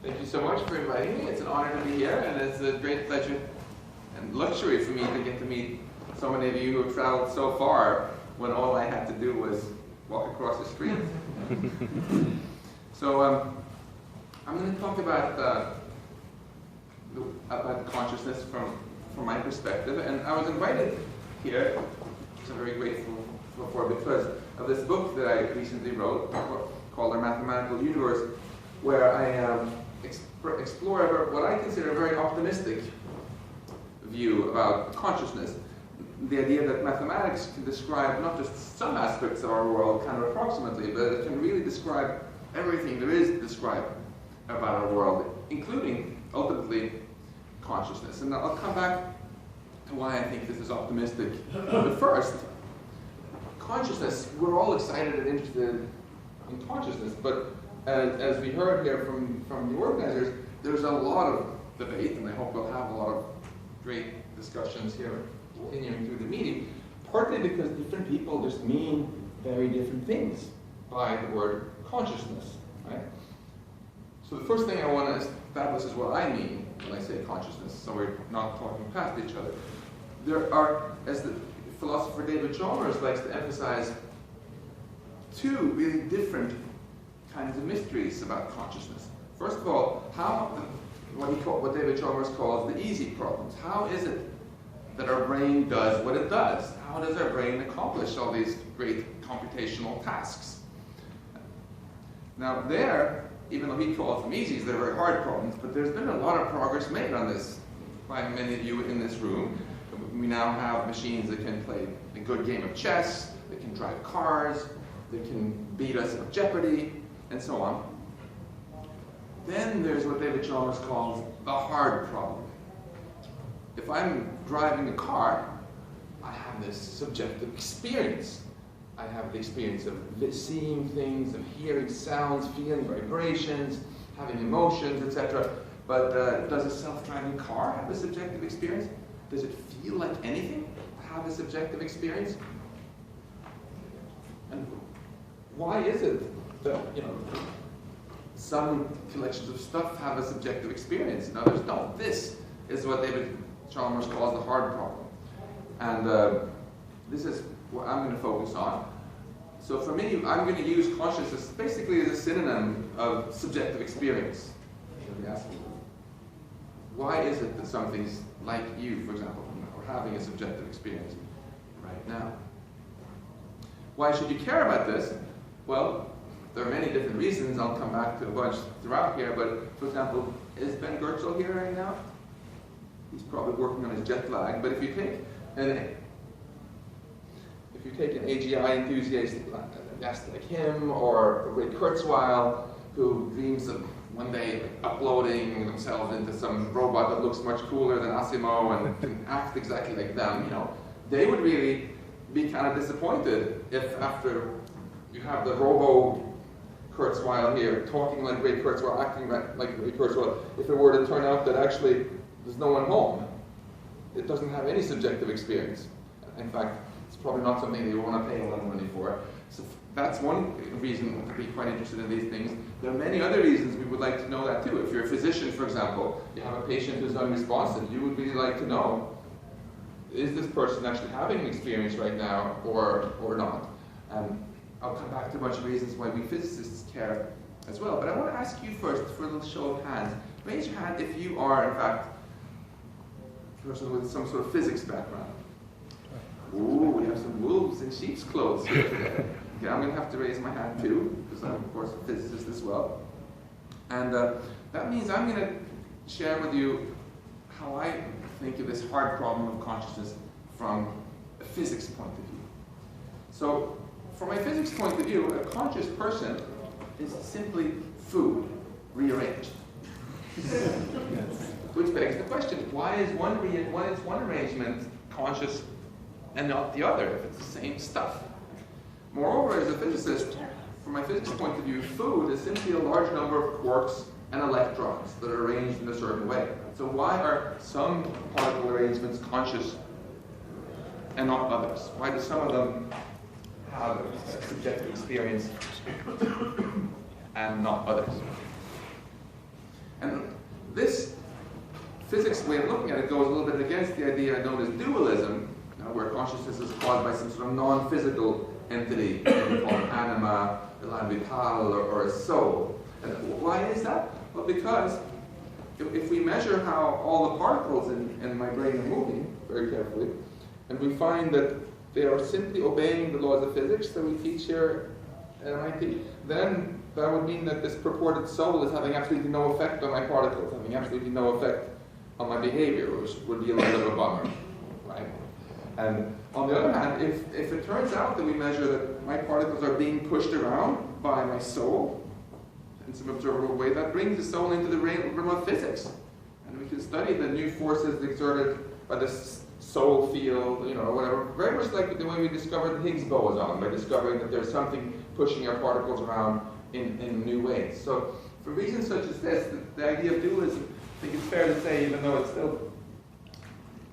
Thank you so much for inviting me. It's an honor to be here, and it's a great pleasure and luxury for me to get to meet so many of you who have traveled so far when all I had to do was walk across the street. So I'm going to talk about consciousness from my perspective, and I was invited here, which I'm very grateful for, because of this book that I recently wrote called Our Mathematical Universe, where I explore what I consider a very optimistic view about consciousness. The idea that mathematics can describe not just some aspects of our world kind of approximately, but it can really describe everything there is to describe about our world, including, ultimately, consciousness. And I'll come back to why I think this is optimistic. But first, consciousness, we're all excited and interested in consciousness, but as we heard here from the organizers, there's a lot of debate, and I hope we'll have a lot of great discussions here continuing through the meeting, partly because different people just mean very different things by the word consciousness, right? So the first thing I want to establish is what I mean when I say consciousness, so we're not talking past each other. There are, as the philosopher David Chalmers likes to emphasize, two really different kinds of mysteries about consciousness. First of all, what David Chalmers calls the easy problems. How is it that our brain does what it does? How does our brain accomplish all these great computational tasks? Now there, even though he calls them easy, they're very hard problems, but there's been a lot of progress made on this by many of you in this room. We now have machines that can play a good game of chess, that can drive cars, that can beat us at Jeopardy, and so on. Then there's what David Chalmers calls the hard problem. If I'm driving a car, I have this subjective experience. I have the experience of seeing things, of hearing sounds, feeling vibrations, having emotions, etc. But does a self-driving car have a subjective experience? Does it feel like anything to have a subjective experience? And why is it that, some collections of stuff have a subjective experience and others don't? This is what David Chalmers calls the hard problem. And this is what I'm going to focus on. So for me, I'm going to use consciousness basically as a synonym of subjective experience. Why is it that something's like you, for example, are having a subjective experience right now? Why should you care about this? Well, there are many different reasons. I'll come back to a bunch throughout here, but for example, is Ben Gertzel here right now? He's probably working on his jet lag, but if you take an AGI enthusiast like him, or Ray Kurzweil, who dreams of one day uploading themselves into some robot that looks much cooler than Asimo and can act exactly like them, they would really be kind of disappointed if after you have the robo Kurzweil here, talking like Ray Kurzweil, acting like Ray Kurzweil, if it were to turn out that actually there's no one home. It doesn't have any subjective experience. In fact, it's probably not something that you want to pay a lot of money for. So that's one reason to be quite interested in these things. There are many other reasons we would like to know that too. If you're a physician, for example, you have a patient who's unresponsive, you would really like to know, is this person actually having an experience right now or not? I'll come back to a bunch of reasons why we physicists care as well. But I want to ask you first, for a little show of hands, raise your hand if you are, in fact, a person with some sort of physics background. Ooh, we have some wolves in sheep's clothes here today. Okay, I'm going to have to raise my hand too, because I'm, of course, a physicist as well. And that means I'm going to share with you how I think of this hard problem of consciousness from a physics point of view. So, from my physics point of view, a conscious person is simply food rearranged. Which begs the question, why is one arrangement conscious and not the other if it's the same stuff? Moreover, as a physicist, from my physics point of view, food is simply a large number of quarks and electrons that are arranged in a certain way. So why are some particle arrangements conscious and not others? Why do some of them have a subjective experience and not others? And this physics way of looking at it goes a little bit against the idea known as dualism, where consciousness is caused by some sort of non-physical entity, called anima, elan vital, or a soul. And why is that? Well, because if we measure how all the particles in my brain are moving very carefully, and we find that they are simply obeying the laws of physics that we teach here at MIT, then that would mean that this purported soul is having absolutely no effect on my particles, having absolutely no effect on my behavior, which would be a little bit of a bummer, right? And on the other hand, if it turns out that we measure that my particles are being pushed around by my soul in some observable way, that brings the soul into the realm of physics. And we can study the new forces exerted by this soul field, or whatever, very much like the way we discovered the Higgs boson, by discovering that there's something pushing our particles around in new ways. So for reasons such as this, the idea of dualism, I think it's fair to say, even though it's still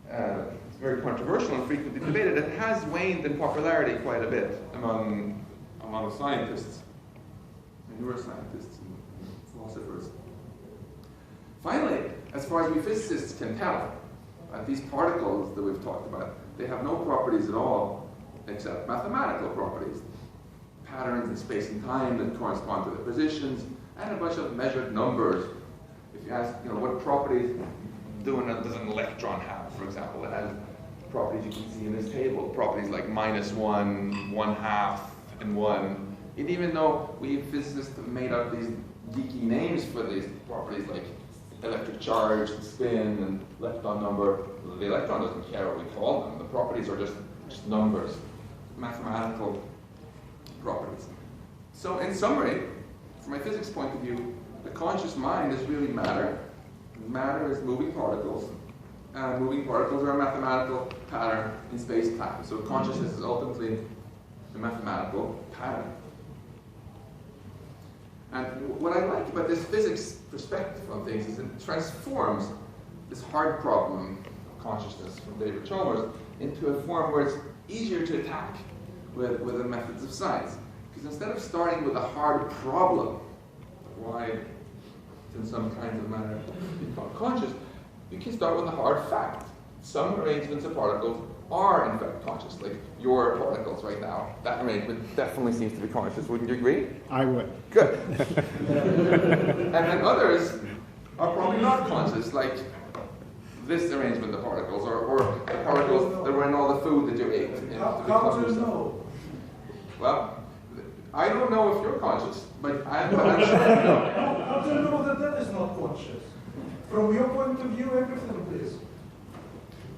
it's very controversial and frequently debated, it has waned in popularity quite a bit among scientists, and neuroscientists, and philosophers. Finally, as far as we physicists can tell, these particles that we've talked about, they have no properties at all except mathematical properties. Patterns in space and time that correspond to the positions, and a bunch of measured numbers. If you ask, what properties does an electron have, for example, it has properties you can see in this table, properties like -1, 1/2, and 1. And even though we physicists have made up these geeky names for these properties like electric charge, spin, and electron number, the electron doesn't care what we call them. The properties are just numbers, mathematical properties. So in summary, from a physics point of view, the conscious mind is really matter. Matter is moving particles. Moving particles are a mathematical pattern in space-time. So consciousness is ultimately a mathematical pattern. And what I like about this physics perspective on things is it transforms this hard problem of consciousness from David Chalmers into a form where it's easier to attack with the methods of science. Because instead of starting with a hard problem, why in some kinds of manner become conscious, you can start with a hard fact. Some arrangements of particles are in fact conscious, like your particles right now. That arrangement definitely seems to be conscious, wouldn't you agree? I would. Good. And then others are probably not conscious, like this arrangement of particles, or the particles that were in all the food that you ate. How do you know? Well, I don't know if you're conscious, but I'm sure you know. How do you know that is not conscious? From your point of view, everything is.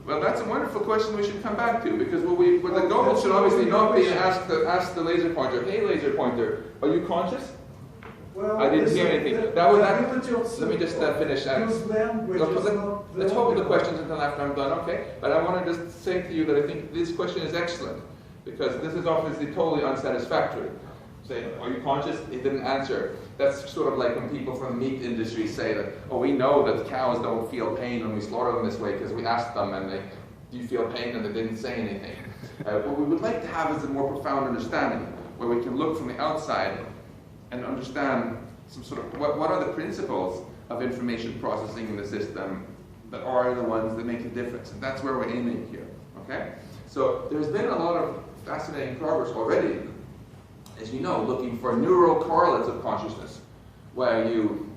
Well, that's a wonderful question we should come back to, because what the goal should obviously not be to ask the laser pointer, hey laser pointer, are you conscious? Well, I didn't hear anything. Let me just finish that. Let's hold the questions until after I'm done, okay? But I want to just say to you that I think this question is excellent, because this is obviously totally unsatisfactory. Say, are you conscious? It didn't answer. That's sort of like when people from the meat industry say that, oh, we know that cows don't feel pain when we slaughter them this way because we asked them and do you feel pain? And they didn't say anything. What we would like to have is a more profound understanding where we can look from the outside and understand some sort of what are the principles of information processing in the system that are the ones that make a difference. And that's where we're aiming here. Okay? So there's been a lot of fascinating progress already, as you know, looking for neural correlates of consciousness, where you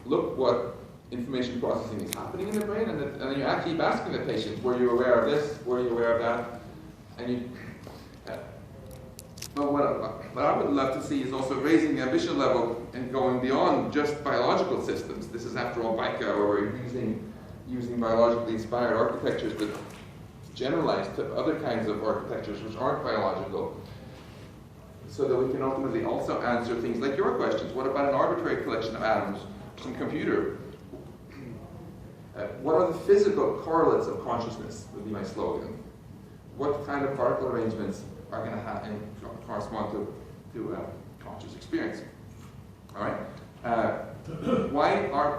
look what information processing is happening in the brain, and then you actually keep asking the patient, were you aware of this, were you aware of that? And you, but what I would love to see is also raising the ambition level and going beyond just biological systems. This is after all BICA, where we're using biologically inspired architectures, but generalized to other kinds of architectures which aren't biological, so that we can ultimately also answer things like your questions. What about an arbitrary collection of atoms, some computer? What are the physical correlates of consciousness, would be my slogan. What kind of particle arrangements are going to correspond to conscious experience? All right.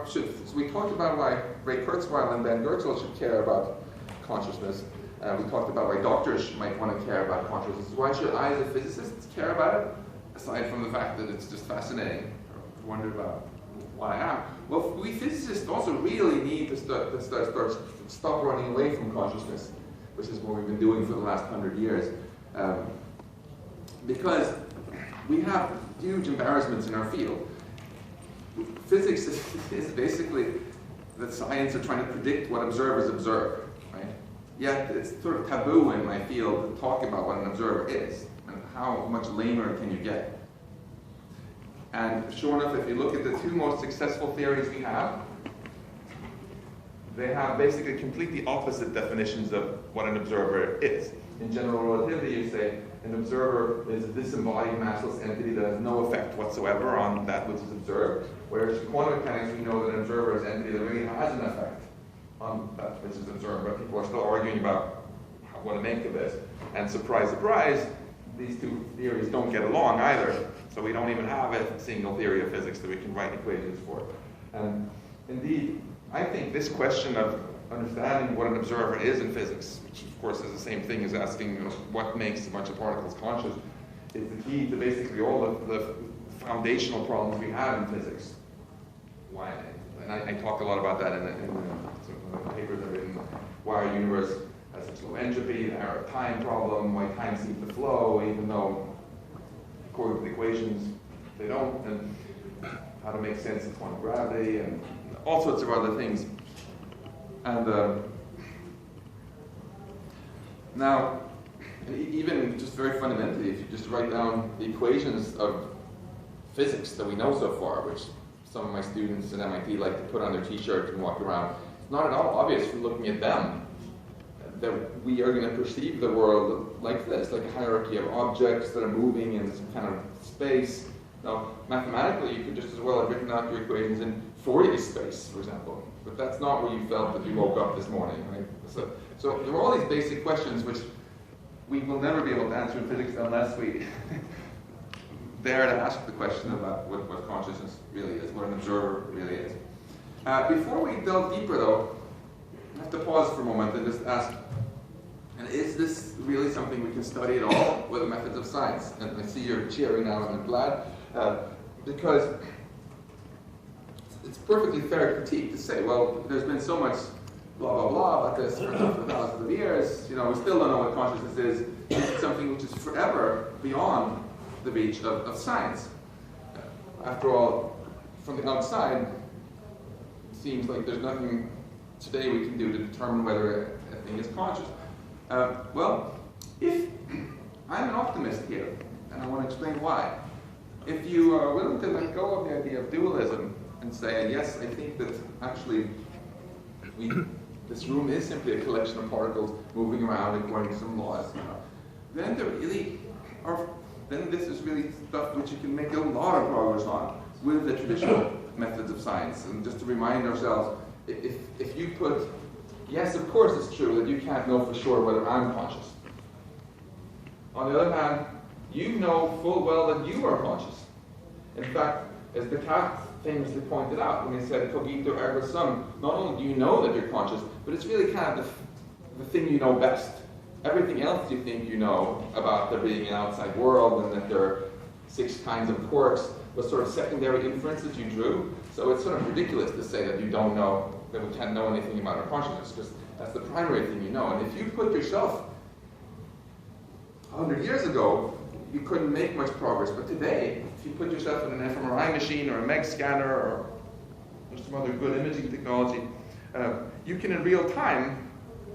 So we talked about why Ray Kurzweil and Ben Goertzel should care about consciousness. We talked about why doctors might want to care about consciousness. Why should I, as a physicist, care about it? Aside from the fact that it's just fascinating, or wonder about what I am. Well, we physicists also really need to stop running away from consciousness, which is what we've been doing for the last 100 years. Because we have huge embarrassments in our field. Physics is basically the science of trying to predict what observers observe, right? Yet it's sort of taboo in my field to talk about what an observer is, and how much lamer can you get. And sure enough, if you look at the two most successful theories we have, they have basically completely opposite definitions of what an observer is. In general relativity, you say an observer is a disembodied massless entity that has no effect whatsoever on that which is observed, whereas in quantum mechanics, we know that an observer is an entity that really has an effect on that which is observed, but people are still arguing about what to make of this. And surprise, surprise, these two theories don't get along either, so we don't even have a single theory of physics that we can write equations for. And indeed, I think this question of understanding what an observer is in physics, which of course is the same thing as asking what makes a bunch of particles conscious, is the key to basically all of the foundational problems we have in physics. Why? And I talk a lot about that in the papers I've written. Why our universe has such low entropy, our time problem, why time seems to flow, even though according to the equations they don't, and how to make sense of quantum gravity, and all sorts of other things. And now, even just very fundamentally, if you just write down the equations of physics that we know so far, which some of my students at MIT like to put on their t-shirts and walk around, it's not at all obvious from looking at them that we are going to perceive the world like this, like a hierarchy of objects that are moving in some kind of space. Now, mathematically, you could just as well have written out your equations in Fourier space, for example. But that's not where you felt that you woke up this morning, right? So there are all these basic questions which we will never be able to answer in physics unless we dare to ask the question about what consciousness really is, what an observer really is. Before we delve deeper, though, I have to pause for a moment and just ask, and is this really something we can study at all with the methods of science? And I see you're cheering now, and I'm glad, because it's perfectly fair critique to say, well, there's been so much blah, blah, blah about this for thousands of years. You know, we still don't know what consciousness is. It's something which is forever beyond the reach of science. After all, from the outside, it seems like there's nothing today we can do to determine whether a thing is conscious. Well, if I'm an optimist here, and I want to explain why. If you are willing to let go of the idea of dualism and say, yes, I think that actually this room is simply a collection of particles moving around according to some laws, then this is really stuff which you can make a lot of progress on with the traditional methods of science. And just to remind ourselves, if you put, yes, of course it's true that you can't know for sure whether I'm conscious. On the other hand, you know full well that you are conscious. In fact, as Descartes famously pointed out when he said, cogito ergo sum, not only do you know that you're conscious, but it's really kind of the thing you know best. Everything else you think you know about there being an outside world and that there are 6 kinds of quarks was sort of secondary inferences you drew. So it's sort of ridiculous to say that you don't know, that we can't know anything about our consciousness, because that's the primary thing you know. And if you put yourself 100 years ago, you couldn't make much progress. But today, if you put yourself in an fMRI machine or a MEG scanner or some other good imaging technology, you can in real time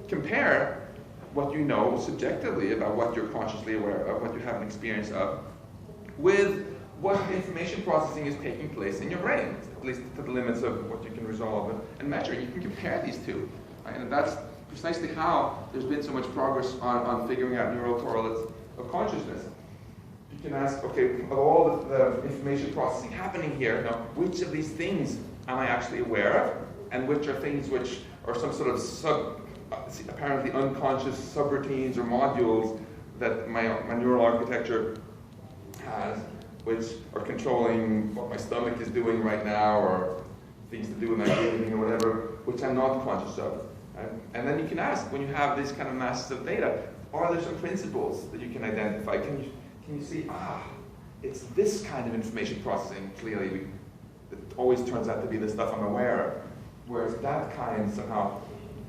compare what you know subjectively about what you're consciously aware of, what you have an experience of, with what information processing is taking place in your brain, at least to the limits of what you can resolve and measure. You can compare these two. Right? And that's precisely how there's been so much progress on figuring out neural correlates of consciousness. You can ask, okay, of all the information processing happening here, which of these things am I actually aware of, and which are things which are some sort of apparently unconscious subroutines or modules that my neural architecture has, which are controlling what my stomach is doing right now, or things to do with my breathing or whatever, which I'm not conscious of. And then you can ask, when you have these kind of masses of data, are there some principles that you can identify? Can you see, it's this kind of information processing, clearly, it always turns out to be the stuff I'm aware of. Whereas that kind somehow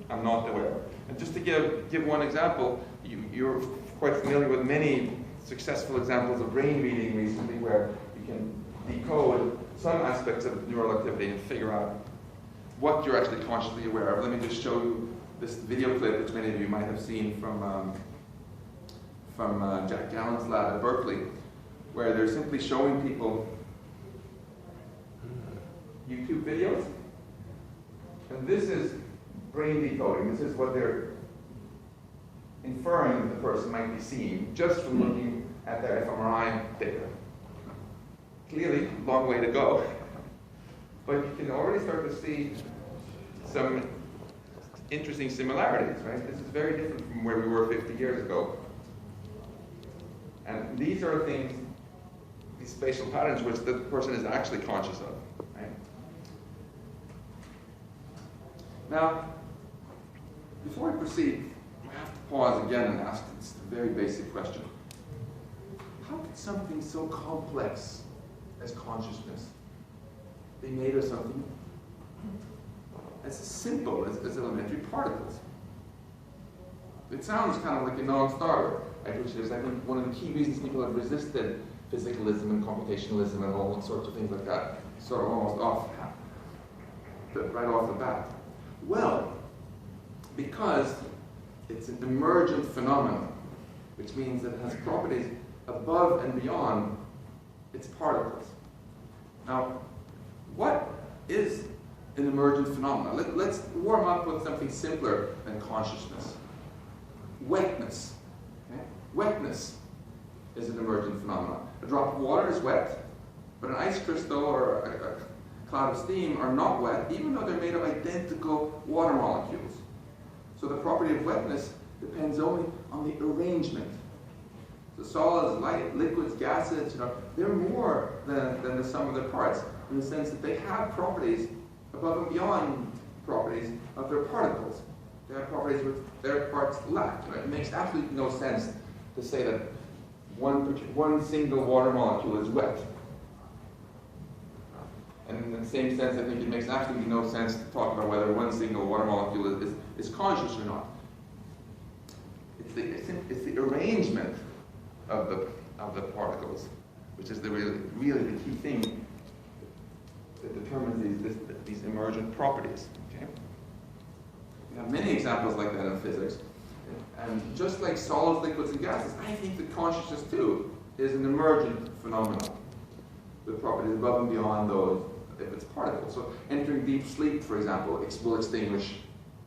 I'm not aware of. And just to give one example, you're quite familiar with many successful examples of brain reading recently where you can decode some aspects of neural activity and figure out what you're actually consciously aware of. Let me just show you this video clip, which many of you might have seen from Jack Gallen's lab at Berkeley, where they're simply showing people YouTube videos. And this is brain decoding. This is what they're inferring that the person might be seeing just from looking at their fMRI data. Clearly, long way to go. But you can already start to see some interesting similarities, right? This is very different from where we were 50 years ago. And these are things, these spatial patterns, which the person is actually conscious of, right? Now, before I proceed, I have to pause again and ask this very basic question. How could something so complex as consciousness be made of something as simple as elementary particles? It sounds kind of like a non-starter, right? Which is, I think, one of the key reasons people have resisted physicalism and computationalism and all sorts of things like that, sort of almost right off the bat. Well, because it's an emergent phenomenon, which means that it has properties above and beyond its particles. Now, what is an emergent phenomenon? Let's warm up with something simpler than consciousness. Wetness. Okay? Wetness is an emergent phenomenon. A drop of water is wet, but an ice crystal or a cloud of steam are not wet, even though they're made of identical water molecules. So the property of wetness depends only on the arrangement. So solids, light, liquids, gases, they're more than the sum of their parts, in the sense that they have properties above and beyond properties of their particles. They have properties which their parts lack. It makes absolutely no sense to say that one single water molecule is wet. And in the same sense, I think it makes absolutely no sense to talk about whether one single water molecule is conscious or not. It's the arrangement of the particles, which is really the key thing that determines these emergent properties. Okay? We have many examples like that in physics. And just like solids, liquids, and gases, I think that consciousness too is an emergent phenomenon with properties above and beyond those of its particles. So entering deep sleep, for example, will extinguish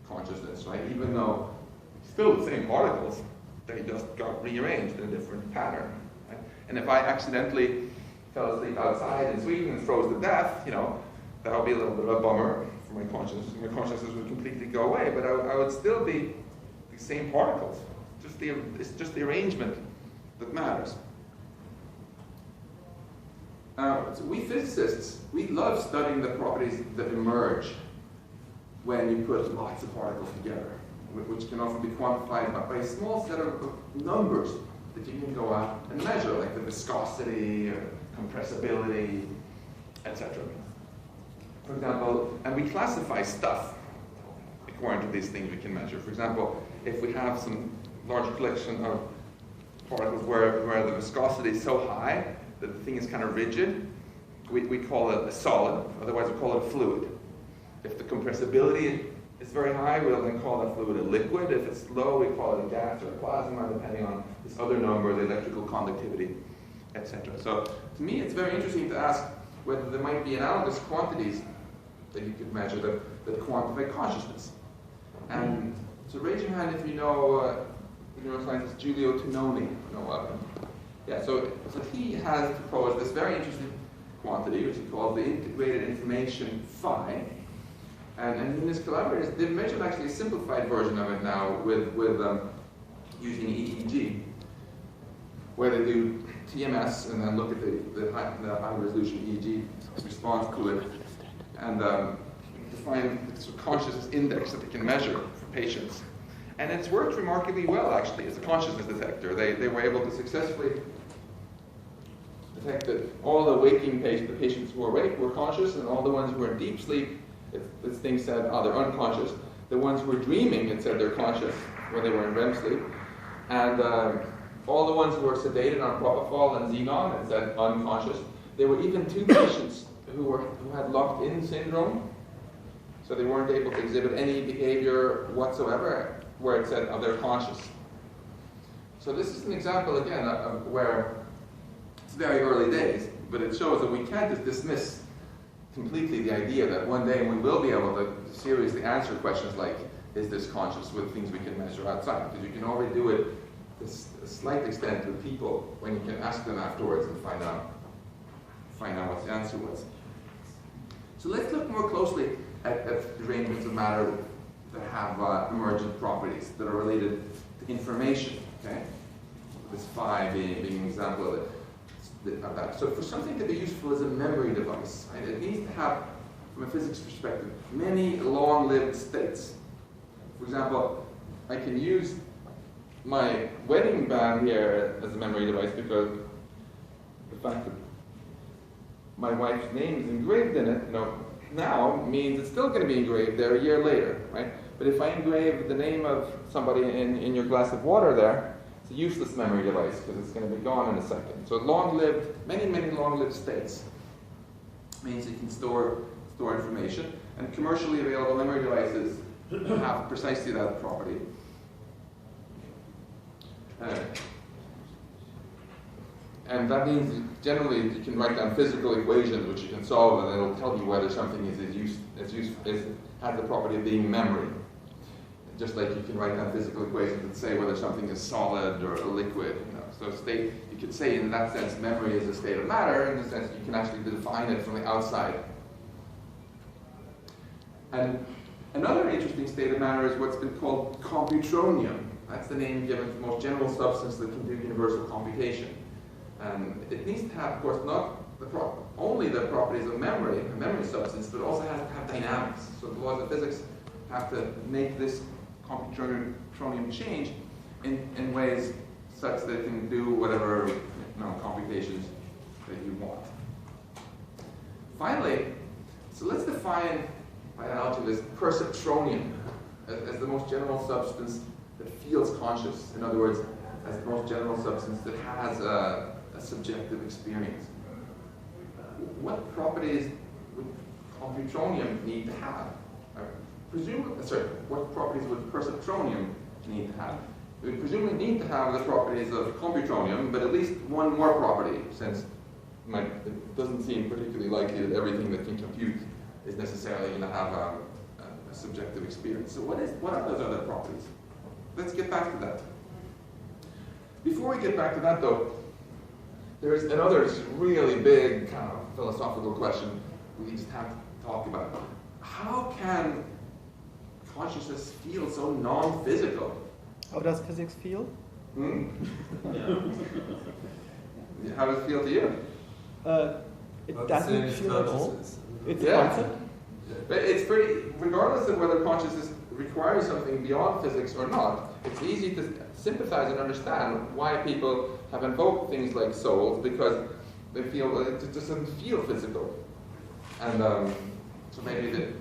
consciousness, right? Even though it's still the same particles, they just got rearranged in a different pattern. Right? And if I accidentally fell asleep outside in Sweden and froze to death, that would be a little bit of a bummer for my consciousness. My consciousness would completely go away, but I would still be the same particles. It's just the arrangement that matters. So we physicists, we love studying the properties that emerge when you put lots of particles together, which can often be quantified by a small set of numbers that you can go out and measure, like the viscosity, or compressibility, etc. For example, and we classify stuff according to these things we can measure. For example, if we have some large collection of particles where the viscosity is so high that the thing is kind of rigid, we call it a solid, otherwise we call it a fluid. If the compressibility is very high, we'll then call that fluid a liquid. If it's low, we call it a gas or a plasma, depending on this other number, the electrical conductivity, etc. So to me, it's very interesting to ask whether there might be analogous quantities that you could measure that quantify consciousness. And so raise your hand if you know the neuroscientist Giulio Tononi. Yeah, so he has proposed this very interesting quantity, which he calls the integrated information phi. And in his collaborators, they've measured actually a simplified version of it now with using EEG, where they do TMS and then look at the high resolution EEG response to it, and define the consciousness index that they can measure for patients. And it's worked remarkably well, actually, as a consciousness detector. They were able to successfully detected all the waking patients, the patients who were awake were conscious, and all the ones who were in deep sleep, this thing said, oh, they're unconscious. The ones who were dreaming, it said they're conscious when they were in REM sleep. And all the ones who were sedated on propofol and xenon, it said unconscious. There were even 2 patients who had locked-in syndrome, so they weren't able to exhibit any behavior whatsoever, where it said, oh, they're conscious. So this is an example, again, of where it's very early days, but it shows that we can't just dismiss completely the idea that one day we will be able to seriously answer questions like, is this conscious, with things we can measure outside? Because you can already do it to a slight extent with people when you can ask them afterwards and find out what the answer was. So let's look more closely at arrangements of matter that have emergent properties that are related to information. Okay, this phi being an example of that. So for something to be useful as a memory device, right, it needs to have, from a physics perspective, many long-lived states. For example, I can use my wedding band here as a memory device because the fact that my wife's name is engraved in it, now means it's still going to be engraved there a year later, right? But if I engrave the name of somebody in your glass of water there, it's a useless memory device because it's going to be gone in a second. So long-lived, many long-lived states means you can store information, and commercially available memory devices have precisely that property. And that means generally you can write down physical equations which you can solve, and it'll tell you whether something has the property of being memory. Just like you can write down physical equations that say whether something is solid or a liquid. So you could say in that sense memory is a state of matter, in the sense you can actually define it from the outside. And another interesting state of matter is what's been called computronium. That's the name given to the most general substance that can do universal computation. And it needs to have, of course, not only the properties of memory, a memory substance, but also has to have dynamics. So the laws of physics have to make this computronium change in ways such that it can do whatever computations that you want. Finally, so let's define, by analogy, this perceptronium as the most general substance that feels conscious. In other words, as the most general substance that has a subjective experience. What properties would computronium need to have? What properties would perceptronium need to have? It would presumably need to have the properties of computronium, but at least one more property, since it doesn't seem particularly likely that everything that can compute is necessarily going to have a subjective experience. So what are those other properties? Let's get back to that. Before we get back to that, though, there is another really big kind of philosophical question we just have to talk about. How can consciousness feel so non-physical? How does physics feel? How does it feel to you? It doesn't feel at all. It's a concept. But it's pretty, regardless of whether consciousness requires something beyond physics or not, it's easy to sympathize and understand why people have invoked things like souls, because they feel it just doesn't feel physical. And so maybe that.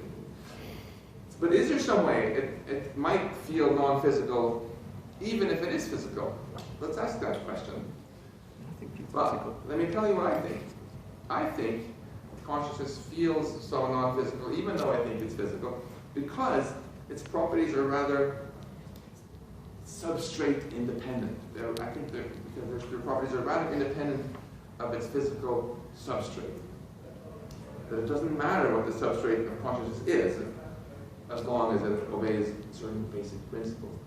But is there some way it might feel non-physical, even if it is physical? Let's ask that question. I think it's Well, physical. let me tell you what I think. I think consciousness feels so non-physical, even though I think it's physical, because its properties are rather substrate independent. I think because their properties are rather independent of its physical substrate. That it doesn't matter what the substrate of consciousness is, as long as it obeys certain basic principles.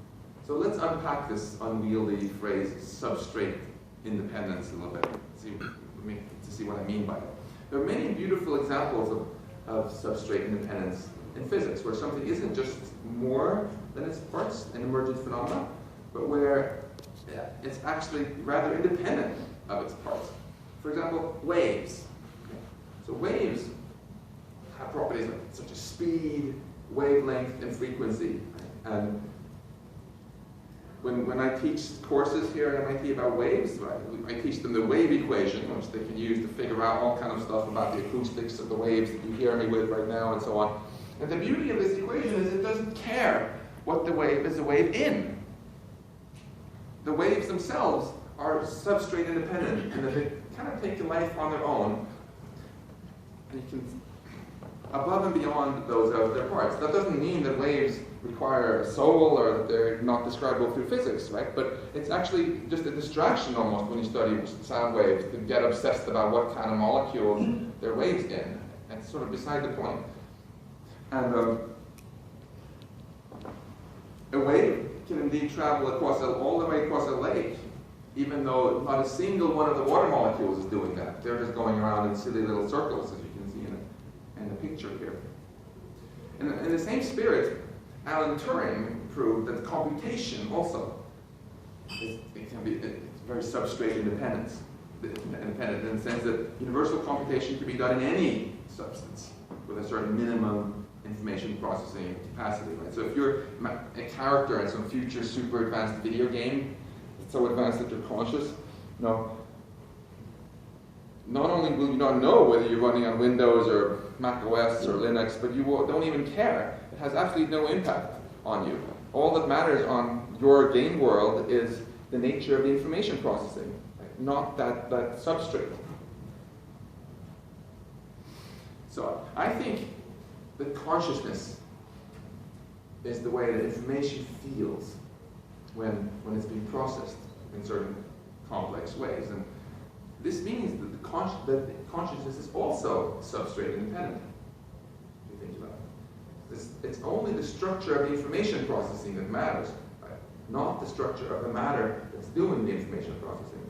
So let's unpack this unwieldy phrase, substrate independence, a little bit, to see what I mean by it. There are many beautiful examples of substrate independence in physics, where something isn't just more than its parts, an emergent phenomena, but where it's actually rather independent of its parts. For example, waves. Okay. So waves have properties such as speed, wavelength, and frequency. And when when I teach courses here at MIT about waves, right, I teach them the wave equation, which they can use to figure out all kind of stuff about the acoustics of the waves that you hear me with right now and so on. And the beauty of this equation is it doesn't care what the wave is a wave in. The waves themselves are substrate independent, and they kind of take life on their own. And you can, above and beyond those of their parts. That doesn't mean that waves require a soul or that they're not describable through physics, right? But it's actually just a distraction almost when you study sound waves to get obsessed about what kind of molecules they're waves in. It's sort of beside the point. And a wave can indeed travel all the way across a lake, even though not a single one of the water molecules is doing that. They're just going around in silly little circles, as you can see in the picture here. In the same spirit, Alan Turing proved that computation also it's very substrate independent in the sense that universal computation can be done in any substance with a certain minimum information processing capacity. Right? So if you're a character in some future super advanced video game, it's so advanced that you're conscious, not only will you not know whether you're running on Windows or Mac OS or Linux, but you don't even care. It has absolutely no impact on you. All that matters on your game world is the nature of the information processing, right? Not that substrate. So I think that consciousness is the way that information feels when it's being processed in certain complex ways. And this means that consciousness is also substrate independent, if you think about it. It's only the structure of the information processing that matters, right? Not the structure of the matter that's doing the information processing.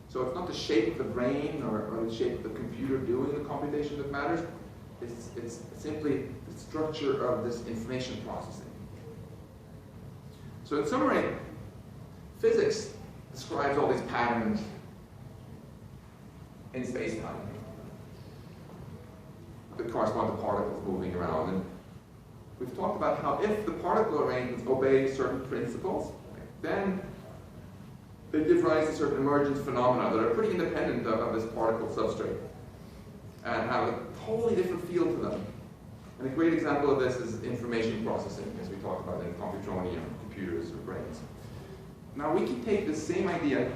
So it's not the shape of the brain or the shape of the computer doing the computation that matters. It's simply the structure of this information processing. So in summary, physics describes all these patterns in space-time that correspond to particles moving around. And we've talked about how if the particle arrangements obey certain principles, then they give rise to certain emergence phenomena that are pretty independent of this particle substrate and have a totally different feel to them. And a great example of this is information processing, as we talked about in computronium, computers or brains. Now we can take the same idea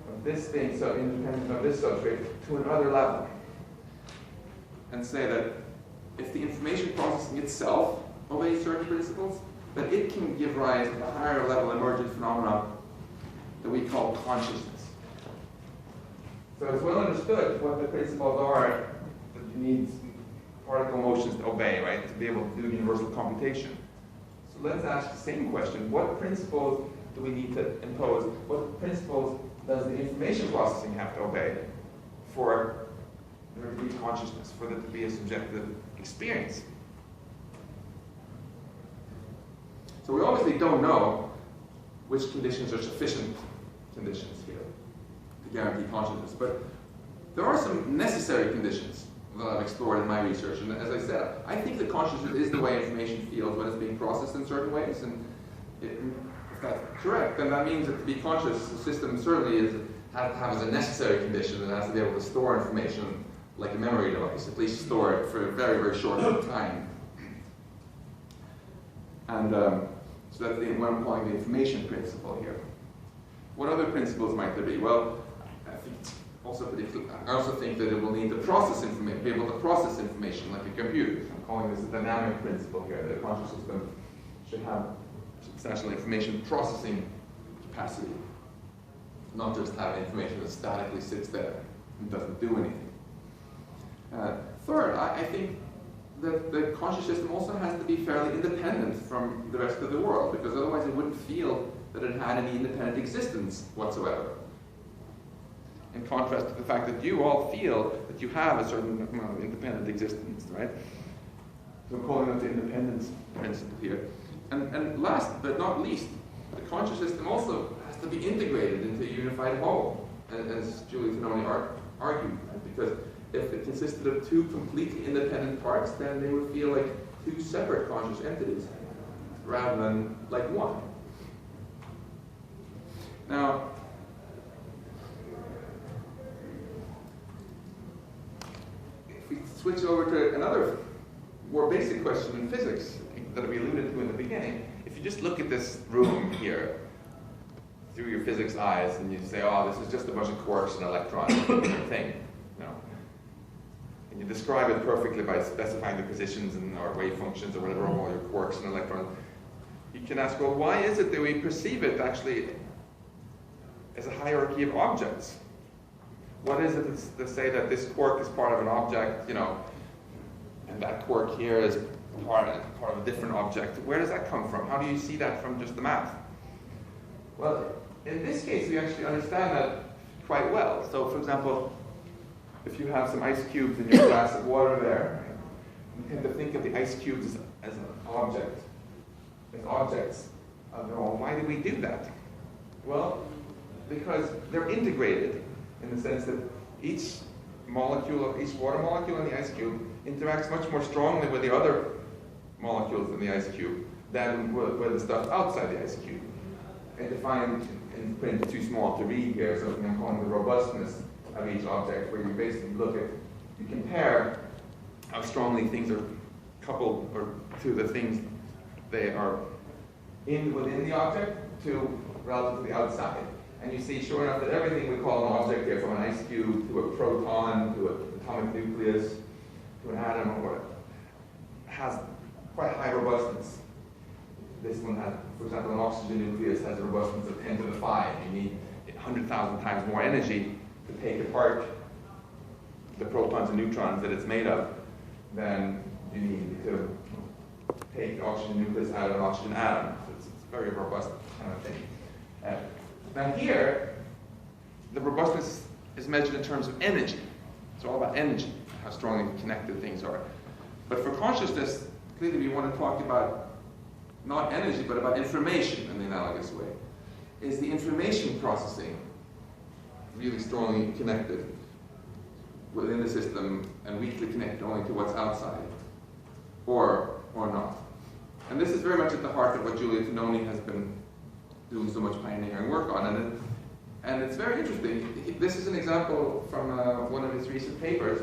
of this being so independent of this substrate to another level and say that if the information processing itself obeys certain principles, that it can give rise to a higher level emergent phenomena that we call consciousness. So it's well understood what the principles are that you need particle motions to obey, right, to be able to do universal computation. So let's ask the same question. What principles do we need to impose? What principles does the information processing have to obey for there to be consciousness, for there to be a subjective experience? So we obviously don't know which conditions are sufficient conditions here to guarantee consciousness, but there are some necessary conditions that I've explored in my research. And as I said, I think that consciousness is the way information feels when it's being processed in certain ways. And if that's correct, then that means that to be conscious, the system certainly has to have as a necessary condition and has to be able to store information like a memory device, at least store it for a very, very short time. And so that's what I'm calling the information principle here. What other principles might there be? Well, I also think that it will need to process information, be able to process information like a computer. I'm calling this a dynamic principle here, that a conscious system should have substantial information processing capacity, not just have information that statically sits there and doesn't do anything. Third, I think that the conscious system also has to be fairly independent from the rest of the world, because otherwise it wouldn't feel that it had any independent existence whatsoever. In contrast to the fact that you all feel that you have a certain amount of independent existence, right? So I'm calling it the independence principle here. And last but not least, the conscious system also has to be integrated into a unified whole, as Julie Tononi argued, right? Because if it consisted of two completely independent parts, then they would feel like two separate conscious entities. rather than like 1. Now, if we switch over to another more basic question in physics that we alluded to in the beginning, if you just look at this room here through your physics eyes and you say, oh, this is just a bunch of quarks and electrons, thing, and you describe it perfectly by specifying the positions and or wave functions or whatever of all your quarks and electrons, you can ask, well, why is it that we perceive it actually as a hierarchy of objects? What is it to say that this quark is part of an object, and that quark here is part of a different object? Where does that come from? How do you see that from just the math? Well, in this case, we actually understand that quite well. So, for example, if you have some ice cubes in your glass of water there, you tend to think of the ice cubes as an object, as objects of their own. Why do we do that? Well, because they're integrated in the sense that each water molecule in the ice cube interacts much more strongly with the other molecules in the ice cube than with the stuff outside the ice cube. I defined in print too small to read here, so I'm calling the robustness of each object, where you basically you compare how strongly things are coupled or to the things they are within the object to relative to the outside. And you see, sure enough, that everything we call an object here, from an ice cube to a proton to an atomic nucleus to an atom or whatever, has quite high robustness. This one has, for example, an oxygen nucleus has a robustness of 10 to the 5. You need 100,000 times more energy to take apart the protons and neutrons that it's made of than you need to take the oxygen nucleus out of an oxygen atom. So it's a very robust kind of thing. Now here, the robustness is measured in terms of energy. It's all about energy, how strongly connected things are. But for consciousness, clearly we want to talk about not energy, but about information in the analogous way. Is the information processing really strongly connected within the system and weakly connected only to what's outside, or not? And this is very much at the heart of what Giulio Tononi has been doing so much pioneering work on, and it's very interesting. This is an example from one of his recent papers,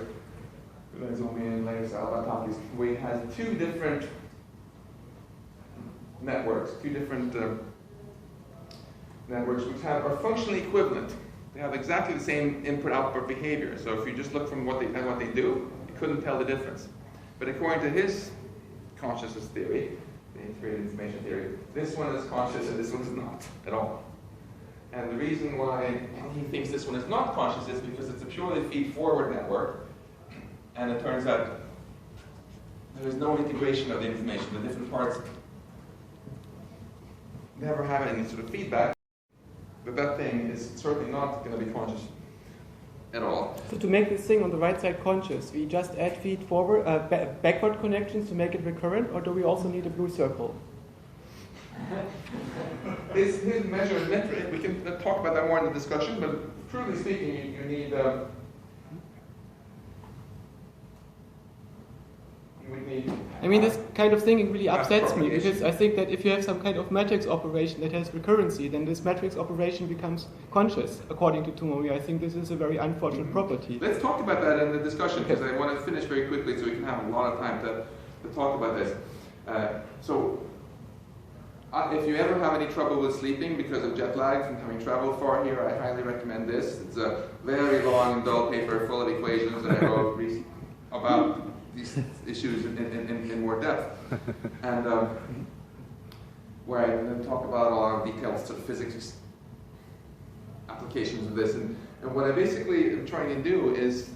where he has two different networks, networks which are functionally equivalent. They have exactly the same input-output behavior. So if you just look from what they do, you couldn't tell the difference. But according to his consciousness theory, the integrated information theory, this one is conscious and this one is not at all. And the reason why he thinks this one is not conscious is because it's a purely feed-forward network, and it turns out there is no integration of the information. The different parts never have any sort of feedback. That thing is certainly not going to be conscious at all. So to make this thing on the right side conscious, we just add feed-forward, backward connections to make it recurrent, or do we also need a blue circle? His measure is metric. We can talk about that more in the discussion, but crudely speaking, you need. I mean, this kind of thinking really upsets me, because I think that if you have some kind of matrix operation that has recurrency, then this matrix operation becomes conscious, according to Tomoe. I think this is a very unfortunate property. Let's talk about that in the discussion, because I want to finish very quickly so we can have a lot of time to talk about this. If you ever have any trouble with sleeping because of jet lag from having traveled far here, I highly recommend this. It's a very long and dull paper full of equations that I wrote about these issues in more depth, and where I then talk about a lot of detailed sort of physics applications of this. And what I basically am trying to do is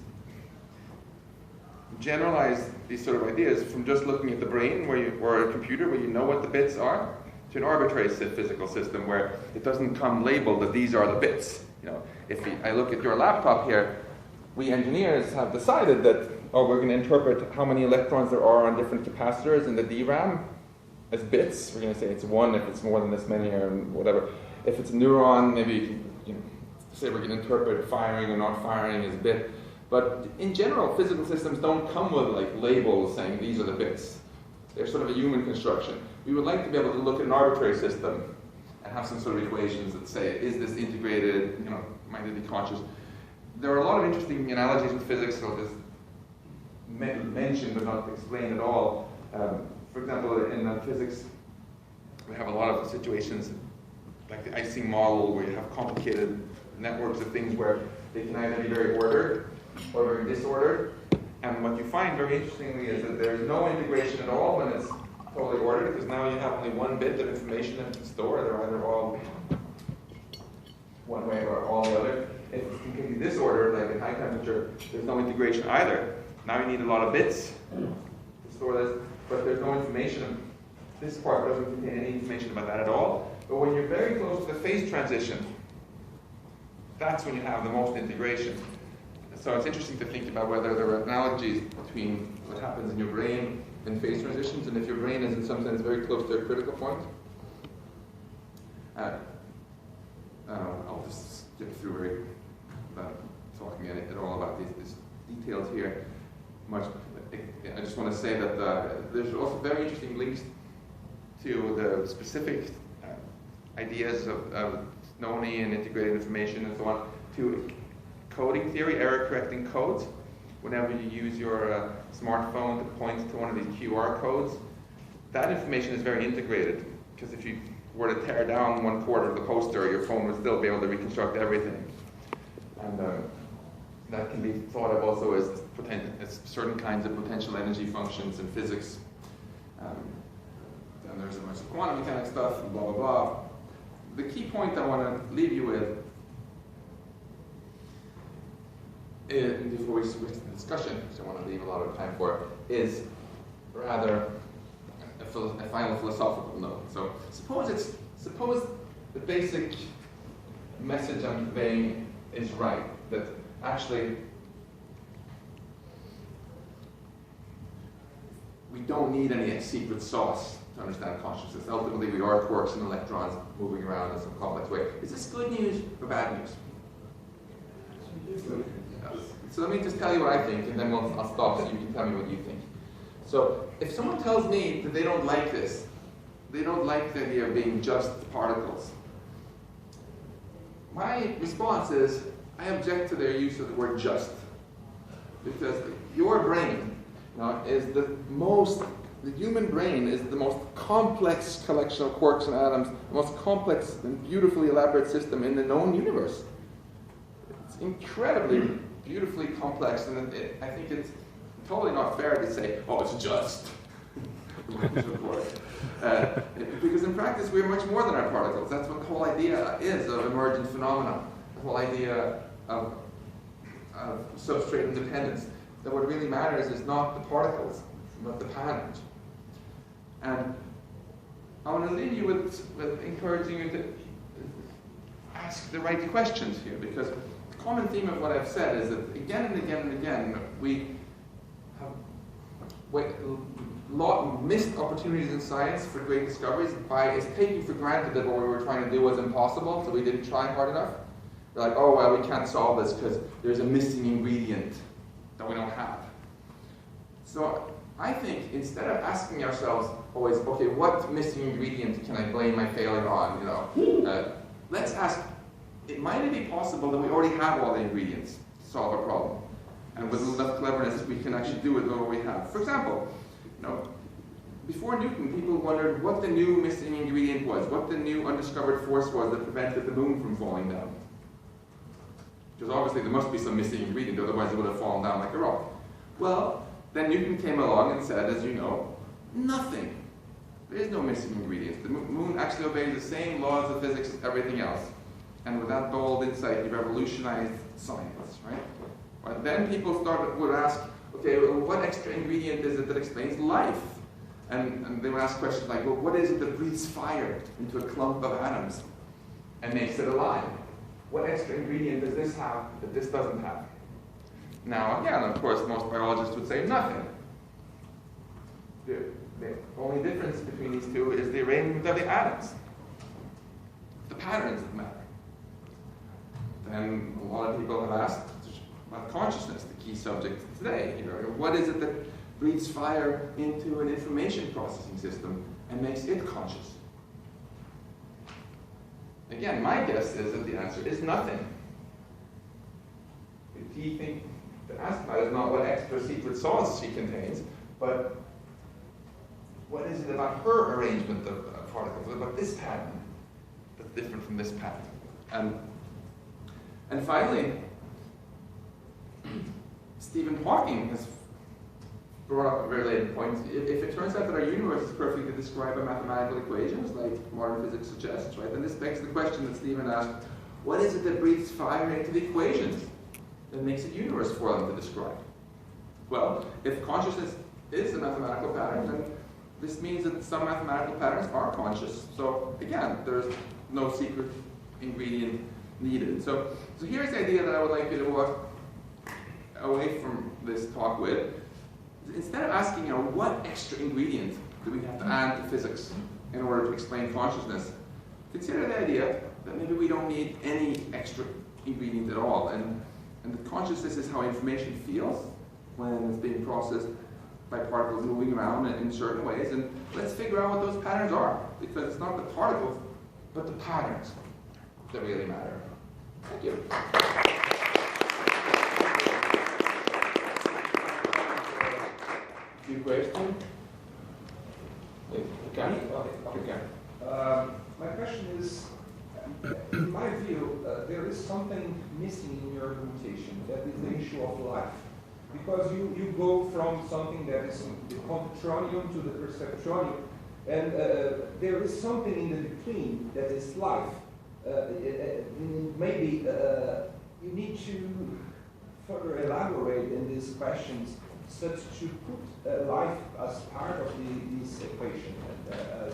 generalize these sort of ideas from just looking at the brain or a computer where you know what the bits are, to an arbitrary physical system where it doesn't come labeled that these are the bits. If I look at your laptop here, we engineers have decided that we're going to interpret how many electrons there are on different capacitors in the DRAM as bits. We're going to say it's 1 if it's more than this many, or whatever. If it's a neuron, maybe say we're going to interpret firing or not firing as a bit. But in general, physical systems don't come with like labels saying these are the bits. They're sort of a human construction. we would like to be able to look at an arbitrary system and have some sort of equations that say, is this integrated, might it be conscious? There are a lot of interesting analogies in physics, so I'll just mention but not explain at all. For example, in physics, we have a lot of situations like the icing model where you have complicated networks of things where they can either be very ordered or very disordered. And what you find very interestingly is that there's no integration at all when it's totally ordered, because now you have only one bit of information in the store. They're either all one way or all the other. If it's completely disordered, like at high temperature, there's no integration either. Now you need a lot of bits to store this, but there's no information. This part doesn't contain any information about that at all. But when you're very close to the phase transition, that's when you have the most integration. So it's interesting to think about whether there are analogies between what happens in your brain and phase transitions, and if your brain is in some sense very close to a critical point. I'll just skip through very talking at all about these details here. I just want to say that there's also very interesting links to the specific ideas of Noni and integrated information and so on, to coding theory, error correcting codes. Whenever you use your smartphone to point to one of these QR codes, that information is very integrated, because if you were to tear down one quarter of the poster, your phone would still be able to reconstruct everything. And that can be thought of also as certain kinds of potential energy functions in physics. Then there's a bunch of quantum mechanics stuff, and blah, blah, blah. The key point I want to leave you with, before we switch to the discussion, which I want to leave a lot of time for, is rather a final philosophical note. So suppose the basic message I'm conveying is right, that actually we don't need any secret sauce to understand consciousness. Ultimately, we are quarks and electrons moving around in some complex way. Is this good news or bad news? So let me just tell you what I think, and then I'll stop so you can tell me what you think. So if someone tells me that they don't like this, they don't like the idea of being just particles, my response is, I object to their use of the word just. Because your brain the human brain is the most complex collection of quarks and atoms, the most complex and beautifully elaborate system in the known universe. It's incredibly beautifully complex, and I think it's totally not fair to say, oh, it's just. Because in practice, we're much more than our particles. That's what the whole idea is of emergent phenomena, the whole idea of substrate independence. That what really matters is not the particles, but the patterns. And I want to leave you with encouraging you to ask the right questions here, because the common theme of what I've said is that again and again and again, we have missed opportunities in science for great discoveries by taking for granted that what we were trying to do was impossible, so we didn't try hard enough. We're like, oh, well, we can't solve this because there's a missing ingredient that we don't have. So I think instead of asking ourselves always, okay, what missing ingredient can I blame my failure on? Let's ask, might it be possible that we already have all the ingredients to solve a problem? And with enough cleverness, we can actually do with what we have. For example, before Newton, people wondered what the new missing ingredient was, what the new undiscovered force was that prevented the moon from falling down. Because obviously there must be some missing ingredient, otherwise it would have fallen down like a rock. Well, then Newton came along and said, as you know, nothing. There is no missing ingredient. The moon actually obeys the same laws of physics as everything else. And with that bold insight, he revolutionized science, right? But then people would ask, okay, well, what extra ingredient is it that explains life? And they would ask questions like, well, what is it that breathes fire into a clump of atoms and makes it alive? What extra ingredient does this have that this doesn't have? Now, again, of course, most biologists would say nothing. The only difference between these two is the arrangement of the atoms, the patterns that matter. Then a lot of people have asked about consciousness, the key subject today. What is it that breathes fire into an information processing system and makes it conscious? Again, my guess is that the answer is nothing. Do you think the astronaut is not what extra secret sauce she contains, but what is it about her arrangement of particles, about this pattern that's different from this pattern? And finally, Stephen Hawking has brought up a very related point. If it turns out that our universe is perfectly described by mathematical equations, like modern physics suggests, right, then this begs the question that Stephen asked, what is it that breathes fire into the equations that makes a universe for them to describe? Well, if consciousness is a mathematical pattern, then this means that some mathematical patterns are conscious. So again, there's no secret ingredient needed. So here's the idea that I would like you to walk away from this talk with. Instead of asking, what extra ingredient do we have to add to physics in order to explain consciousness, consider the idea that maybe we don't need any extra ingredient at all, and that consciousness is how information feels when it's being processed by particles moving around in certain ways, and let's figure out what those patterns are, because it's not the particles, but the patterns that really matter. Thank you. Few questions? My question is, in my view, there is something missing in your argumentation. That is the issue of life. Because you go from something that is the conceptualium to the perceptualium, and there is something in the between that is life. Maybe you need to further elaborate in these questions, such to put life as part of this equation.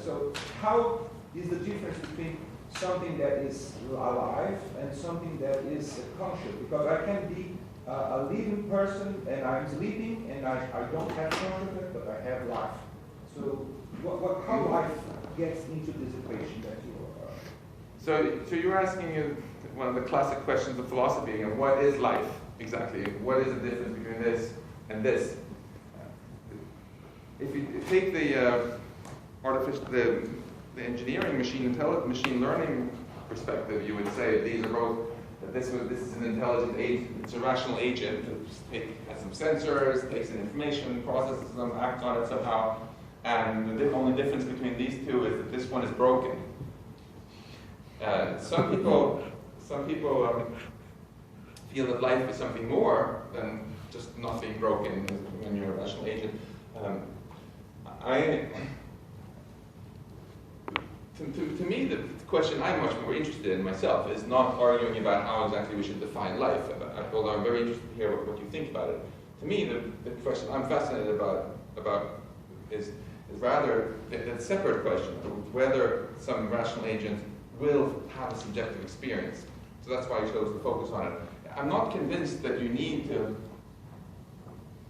So how is the difference between something that is alive and something that is conscious? Because I can be a living person and I'm sleeping and I don't have consciousness, but I have life. So how life gets into this equation that you are... So you're asking one of the classic questions of philosophy, what is life exactly? What is the difference between this and this? If you take the engineering machine learning perspective, you would say these are both. This is an intelligent agent. It's a rational agent that has some sensors, takes in information, processes them, acts on it somehow. And the only difference between these two is that this one is broken. Some people feel that life is something more than just not being broken when you're a rational agent. To me, the question I'm much more interested in myself is not arguing about how exactly we should define life, although I'm very interested to hear what you think about it. To me, the question I'm fascinated about is rather that separate question of whether some rational agent will have a subjective experience. So that's why I chose to focus on it. I'm not convinced that you need to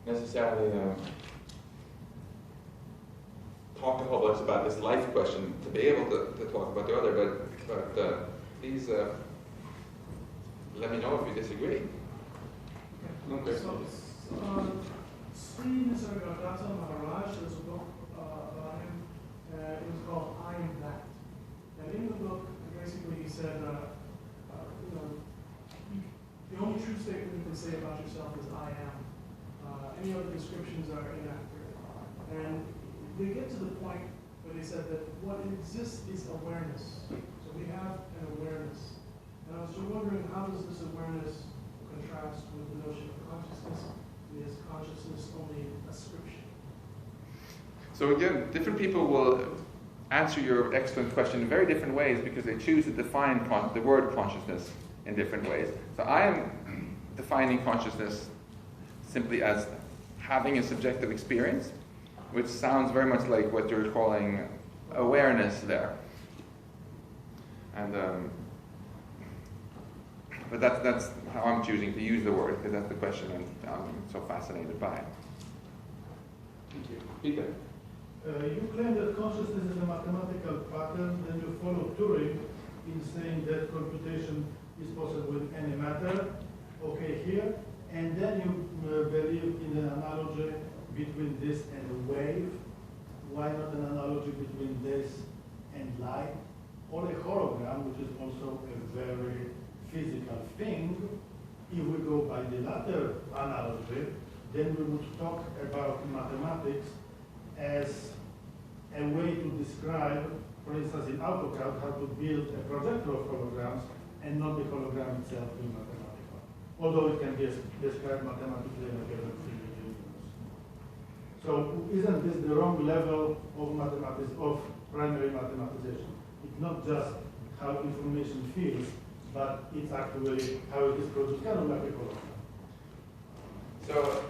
necessarily talk to publics about this life question to be able to talk about the other, but please let me know if you disagree. Okay. Sri Nisargadatta Maharaj, there's a book about him. It was called I Am That. And in the book, basically he said, the only true statement you can say about yourself is I am. Any other descriptions are inaccurate. And they get to the point where they said that what exists is awareness. So we have an awareness. And I was just wondering, how does this awareness contrast with the notion of consciousness? Is consciousness only ascription? So again, different people will answer your excellent question in very different ways because they choose to define the word consciousness in different ways. So I am defining consciousness simply as having a subjective experience, which sounds very much like what you're calling awareness there. And but that's how I'm choosing to use the word, because that's the question I'm so fascinated by. Thank you. Peter. You claim that consciousness is a mathematical pattern, then you follow Turing in saying that computation is possible with any matter, okay, here, and then you believe in an analogy between this and a wave. why not an analogy between this and light, or a hologram, which is also a very physical thing? If we go by the latter analogy, then we would talk about mathematics as a way to describe, for instance, in AutoCAD, how to build a projector of holograms and not the hologram itself being mathematical. Although it can be described mathematically in a given 3D universe. So isn't this the wrong level of mathematics, of primary mathematization? It's not just how information feels, but it's actually how it is produced, kind of like a hologram. So,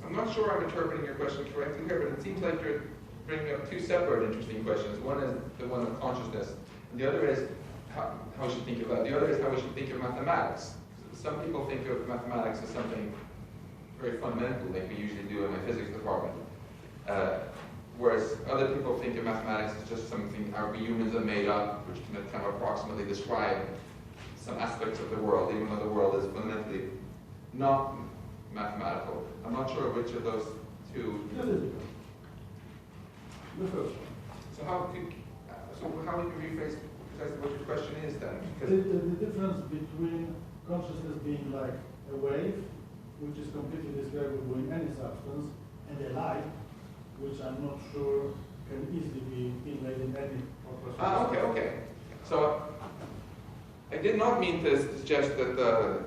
I'm not sure I'm interpreting your question correctly here, but it seems like you're bringing up two separate interesting questions. One is the one of consciousness, and the other is how we should think about. The other is how we should think of mathematics. Some people think of mathematics as something very fundamental, like we usually do in my physics department. Whereas other people think of mathematics as just something our humans have made up, which can kind of approximately describe some aspects of the world, even though the world is fundamentally not mathematical. I'm not sure which of those two. So how can you rephrase precisely what your question is then? The difference between consciousness being like a wave, which is completely describable in any substance, and a light, which I'm not sure can easily be inlaid in any process. Okay. So I did not mean to suggest that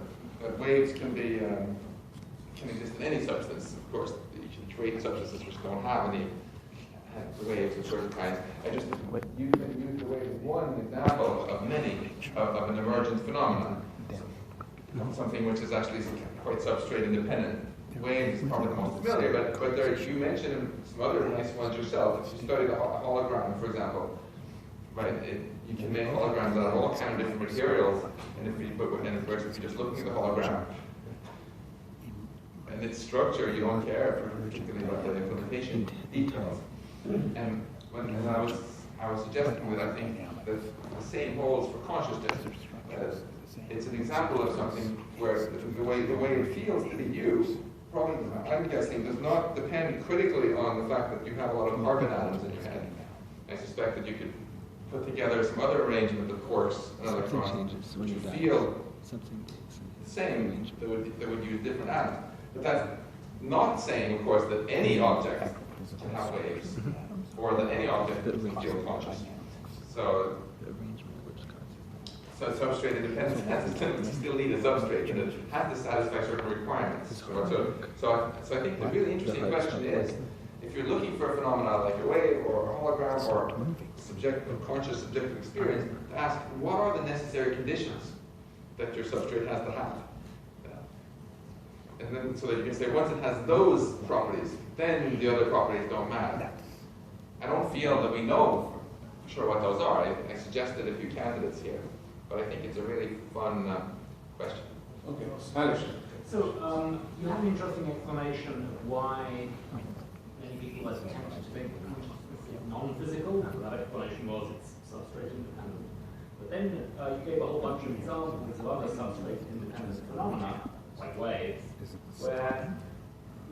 waves can exist in any substance. Of course, you can create substances which don't have any waves of certain kinds. I just used the wave as one example of many of an emergent phenomenon. Something which is actually quite substrate independent. Waves is probably the most familiar, but there, you mentioned some other nice ones yourself. If you study the hologram, for example, right? You can make holograms out of all kinds of different materials, and if you're just looking at the hologram and its structure, you don't care particularly about the implementation details. And when I was suggesting that I think that the same holds for consciousness. It's an example of something where the way it feels to be you, probably, I'm guessing, does not depend critically on the fact that you have a lot of carbon atoms in your head. I suspect that you could put together some other arrangement of quarks and electrons which would feel the same, that would use different atoms. But that's not saying, of course, that any object can have waves, or that any object can feel conscious. So substrate independence has to still need a substrate, and it has to satisfy certain requirements. So I think the really interesting question is, if you're looking for a phenomenon like a wave or a hologram or conscious subjective experience, to ask what are the necessary conditions that your substrate has to have. And then so that you can say once it has those properties, then the other properties don't matter. I don't feel that we know for sure what those are. I suggested a few candidates here. But I think it's a really fun question. Okay, Spanish. So you have an interesting explanation of why many people are tempted to think it's non-physical. That explanation was it's substrate independent. But then you gave a whole bunch of examples of other substrate independent phenomena, like waves, where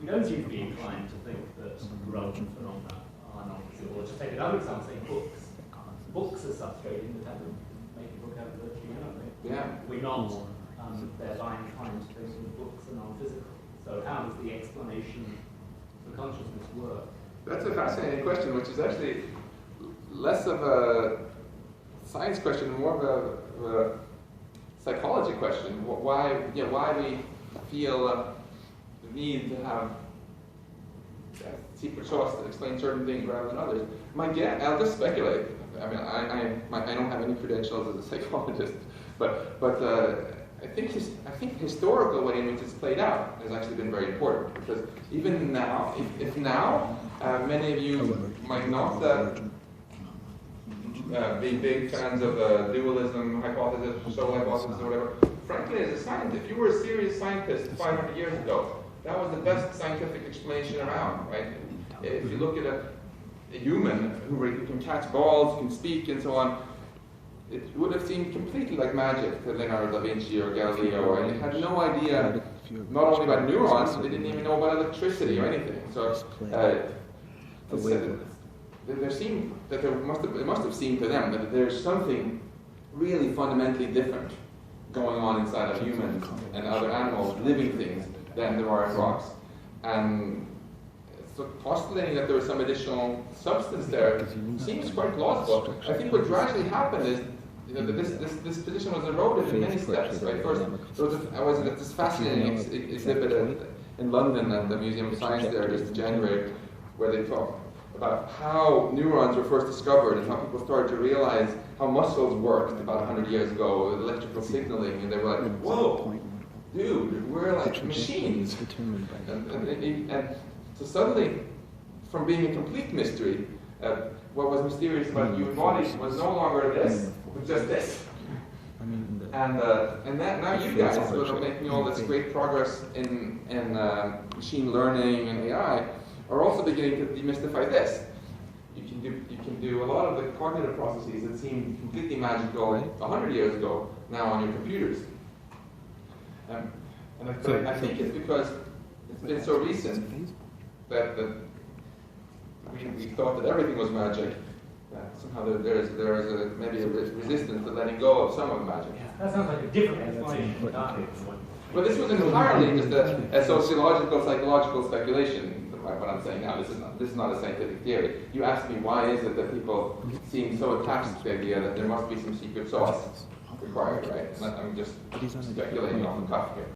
we don't seem to be inclined to think that relevant phenomena are non-physical. Let's just take another example, say books. Books are substrate independent. Yeah. We're not thereby inclined to think that books are non-physical. So how does the explanation for consciousness work? That's a fascinating question, which is actually less of a science question, more of a psychology question. Why we feel the need to have secret sauce to explain certain things rather than others. I'll just speculate. I mean, I don't have any credentials as a psychologist, but I think the historical way in which it's played out has actually been very important, because even now, if now many of you might not be big fans of dualism hypothesis, soul hypothesis, or whatever. Frankly, as a scientist, if you were a serious scientist 500 years ago, that was the best scientific explanation around, right? If you look at a human who can catch balls, can speak, and so on, it would have seemed completely like magic to Leonardo da Vinci or Galileo, and they had no idea not only about neurons, they didn't even know about electricity or anything. So it must have seemed to them that there's something really fundamentally different going on inside of humans and other animals, living things, than there are in rocks. And so postulating that there was some additional substance there seems quite plausible. I think what gradually happened is that this position was eroded in many steps. Right? First, I was at this fascinating exhibit in London at the Museum of Science there just in January, where they talk about how neurons were first discovered and how people started to realize how muscles worked about 100 years ago with electrical signaling, and they were like, whoa, dude, we're like machines. And so suddenly, from being a complete mystery, what was mysterious about the human body was no longer this, but just this. And that now you guys, sort of making all this great progress in machine learning and AI, are also beginning to demystify this. You can do a lot of the cognitive processes that seemed completely magical 100 years ago now on your computers. And I think it's because it's been so recent that we thought that everything was magic. Somehow there is maybe a resistance to letting go of some of the magic. That sounds like a different explanation for Darwin. Well, this was entirely just a sociological, psychological speculation. What I'm saying now, this is not a scientific theory. You asked me why is it that people seem so attached to the idea that there must be some secret sauce required, right? And I'm just speculating off the cuff here.